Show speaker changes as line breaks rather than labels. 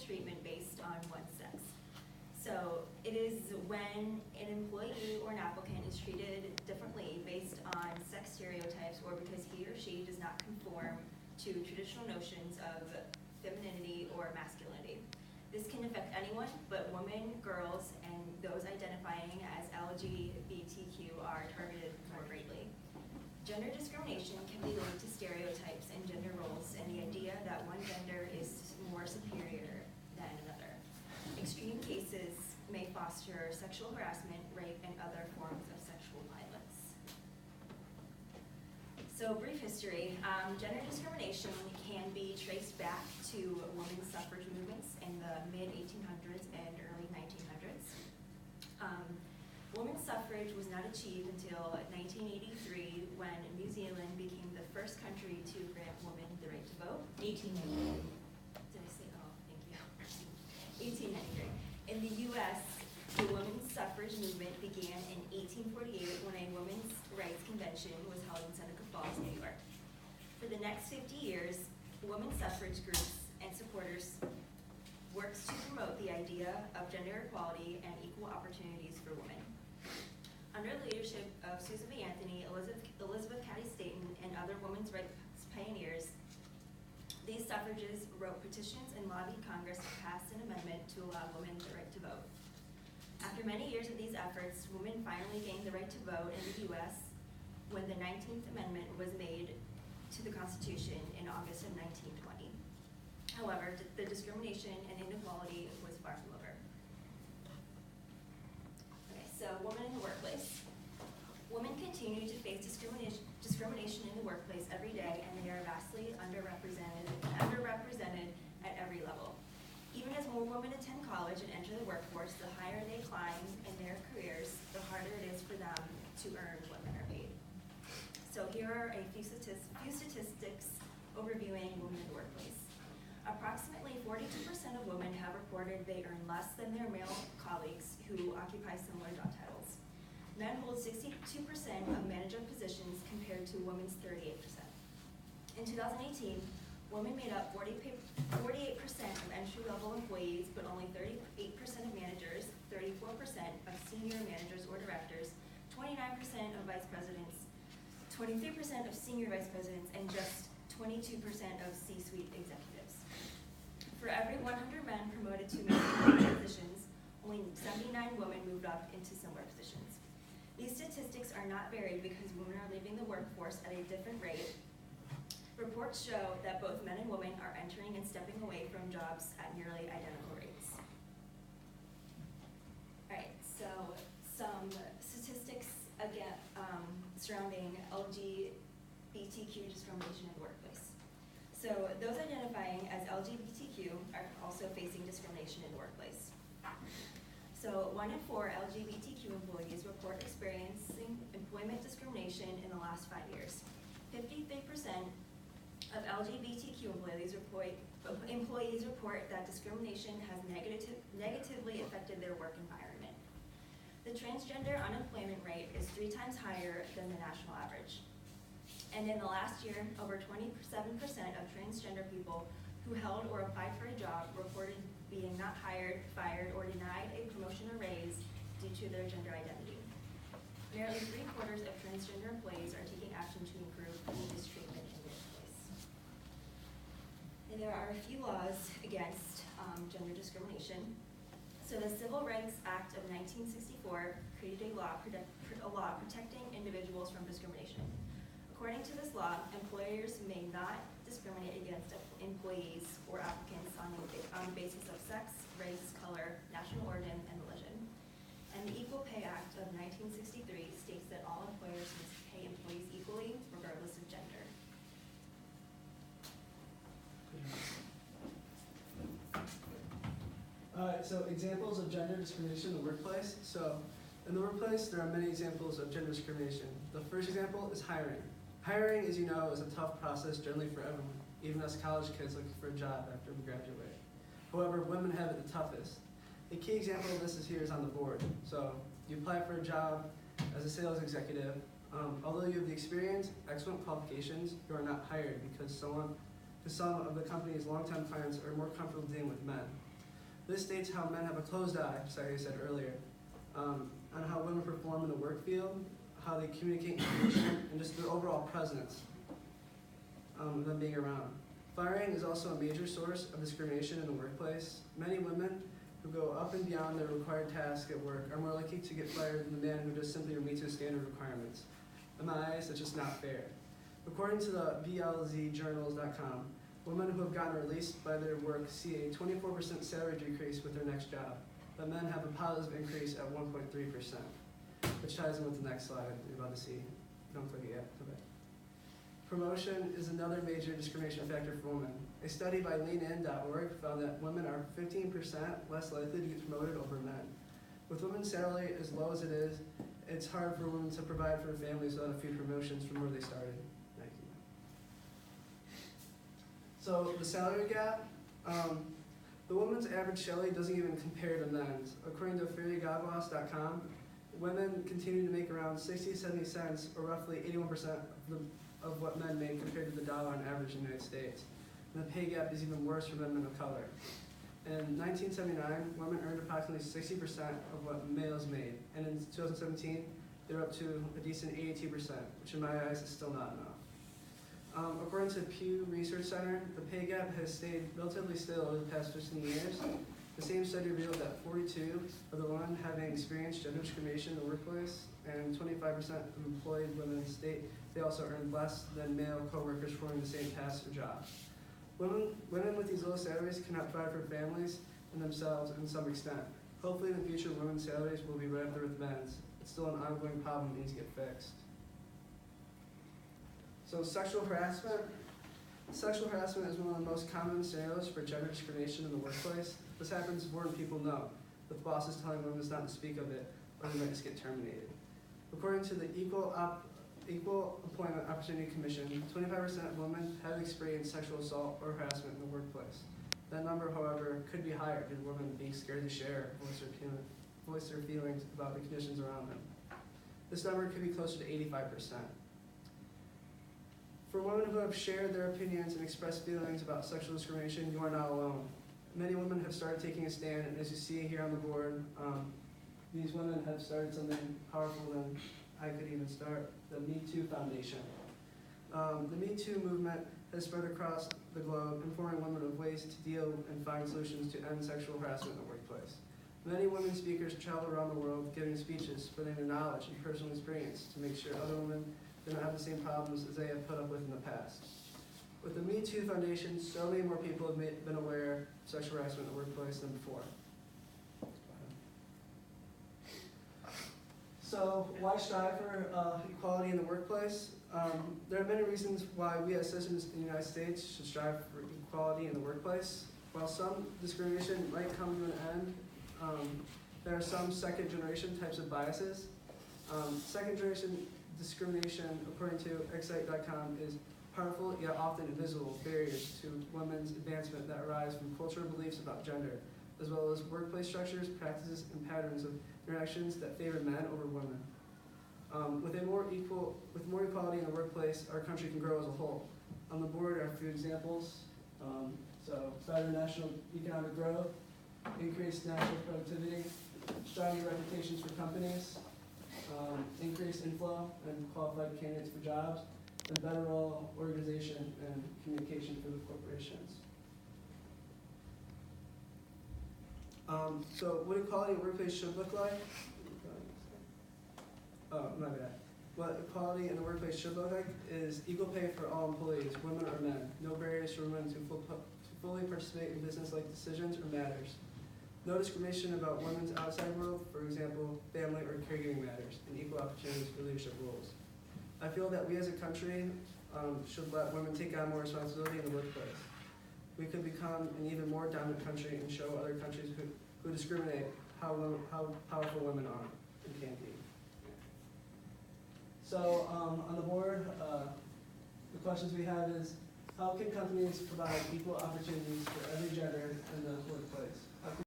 treatment based on one's sex. So it is when an employee or an applicant is treated differently based on sex stereotypes or because he or she does not conform to traditional notions of femininity or masculinity. This can affect anyone, but women, girls, and those identifying as LGBTQ are targeted more greatly. Gender discrimination can be linked to stereotypes and gender roles and the idea that one gender is more superior than another. Extreme cases may foster sexual harassment, rape, and other forms of sexual violence. So, brief history. Gender discrimination can be traced back to women's suffrage movements in the mid-1800s and early 1900s. Women's suffrage was not achieved until 1983 when New Zealand became the first country to grant women the right to vote.
1893.
Did I say, oh, thank you. 1893. In the U.S., the women's suffrage movement began in 1848 when a women's rights convention was held in Seneca Falls, New York. For the next 50 years, women's suffrage groups and supporters worked to promote the idea of gender equality and equal opportunities for women. Under the leadership of Susan B. Anthony, Elizabeth Cady Stanton, and other women's rights pioneers, these suffragists wrote petitions and lobbied Congress to pass an amendment to allow women the right to vote. After many years of these efforts, women finally gained the right to vote in the U.S. when the 19th Amendment was made to the Constitution in August of 1920. However, the discrimination and inequality was far from over. Okay, so women in the workplace. Women continue to face discrimination in the workplace every day, and they are vastly underrepresented at every level. Even as more women attend college and enter the workforce, the higher they climb in their careers, the harder it is for them to earn what men are paid. So here are a few statistics overviewing women in the workplace. Approximately 42% of women have reported they earn less than their male colleagues who occupy similar job titles. Men hold 62% of manager positions compared to women's 38%. In 2018, women made up 48% of entry-level employees, but only 38% of managers, 34% of senior managers or directors, 29% of vice presidents, 23% of senior vice presidents, and just 22% of C-suite executives. For every 100 men promoted to management positions, only 79 women moved up into similar positions. These statistics are not varied because women are leaving the workforce at a different rate. Reports show that both men and women are entering and stepping away from jobs at nearly identical rates. All right, so some statistics again surrounding LGBTQ discrimination in the workplace. So those identifying as LGBTQ are also facing discrimination in the workplace. So 1 in 4 LGBTQ employees report experiencing employment discrimination in the last 5 years. 53% of LGBTQ employees report that discrimination has negatively affected their work environment. The transgender unemployment rate is 3 times higher than the national average. And in the last year, over 27% of transgender people who held or applied for a job reported being not hired, fired, or denied a promotion or raise due to their gender identity. Nearly 3/4 of transgender employees are taking action to improve this treatment in the workplace. And there are a few laws against gender discrimination. So the Civil Rights Act of 1964 created a law protecting individuals from discrimination. According to this law, employers may not discriminate against employees or applicants on the basis of sex, race, color, national origin, and religion. And the Equal Pay Act of 1963 states that all employers must pay employees equally, regardless of gender.
Alright, so examples of gender discrimination in the workplace. So in the workplace, there are many examples of gender discrimination. The first example is hiring. Hiring, as you know, is a tough process generally for everyone, even us college kids looking for a job after we graduate. However, women have it the toughest. The key example of this is here is on the board. So you apply for a job as a sales executive. Although you have the experience, excellent qualifications, you are not hired because some of the company's longtime clients are more comfortable dealing with men. This states how men have a closed eye, just like I said earlier, on how women perform in the work field, how they communicate information, and just their overall presence of them being around. Firing is also a major source of discrimination in the workplace. Many women who go up and beyond their required tasks at work are more likely to get fired than the men who just simply meet to standard requirements. In my eyes, that's just not fair. According to the blzjournals.com, women who have gotten released by their work see a 24% salary decrease with their next job, but men have a positive increase at 1.3%, which ties in with the next slide you're about to see. Don't click it yet. Okay. Promotion is another major discrimination factor for women. A study by leanin.org found that women are 15% less likely to get promoted over men. With women's salary as low as it is, it's hard for women to provide for their families without a few promotions from where they started. Thank you. So the salary gap, the women's average salary doesn't even compare to men's. According to fairlygodboss.com, women continue to make around 60 to 70 cents, or roughly 81% of what men make compared to the dollar on average in the United States. And the pay gap is even worse for women of color. In 1979, women earned approximately 60% of what males made, and in 2017, they're up to a decent 82%, which in my eyes is still not enough. According to Pew Research Center, the pay gap has stayed relatively still over the past 15 years. The same study revealed that 42 of the women having experienced gender discrimination in the workplace, and 25% of employed women state they also earn less than male coworkers performing the same tasks or jobs. Women with these low salaries cannot provide for families and themselves in some extent. Hopefully in the future, women's salaries will be right up there with men's. It's still an ongoing problem that needs to get fixed. So sexual harassment. Sexual harassment is one of the most common scenarios for gender discrimination in the workplace. This happens more than people know, with bosses telling women not to speak of it, or they might just get terminated. According to the Equal Employment Opportunity Commission, 25% of women have experienced sexual assault or harassment in the workplace. That number, however, could be higher due to women being scared to share, voice their feelings about the conditions around them. This number could be closer to 85%. For women who have shared their opinions and expressed feelings about sexual discrimination, you are not alone. Many women have started taking a stand, and as you see here on the board, these women have started something powerful than I could even start, the Me Too Foundation. The Me Too movement has spread across the globe, informing women of ways to deal and find solutions to end sexual harassment in the workplace. Many women speakers travel around the world giving speeches, spreading their knowledge and personal experience to make sure other women do not have the same problems as they have put up with in the past. With the Me Too Foundation, so many more people have been aware of sexual harassment in the workplace than before. So why strive for equality in the workplace? There are many reasons why we as citizens in the United States should strive for equality in the workplace. While some discrimination might come to an end, there are some second-generation types of biases. Second-generation discrimination, according to Excite.com, is powerful yet often invisible barriers to women's advancement that arise from cultural beliefs about gender, as well as workplace structures, practices, and patterns of interactions that favor men over women. With more equality in the workplace, our country can grow as a whole. On the board are a few examples. So better national economic growth, increased national productivity, stronger reputations for companies, increased inflow and qualified candidates for jobs, and better role organization and communication for the corporations. So what equality in the workplace should look like? My bad. What equality in the workplace should look like is equal pay for all employees, women or men. No barriers for women to fully participate in business-like decisions or matters. No discrimination about women's outside world, for example, family or caregiving matters, and equal opportunities for leadership roles. I feel that we as a country should let women take on more responsibility in the workplace. We could become an even more dominant country and show other countries who discriminate how powerful women are and can be. So on the board, the questions we have is, how can companies provide equal opportunities for every gender in the workplace?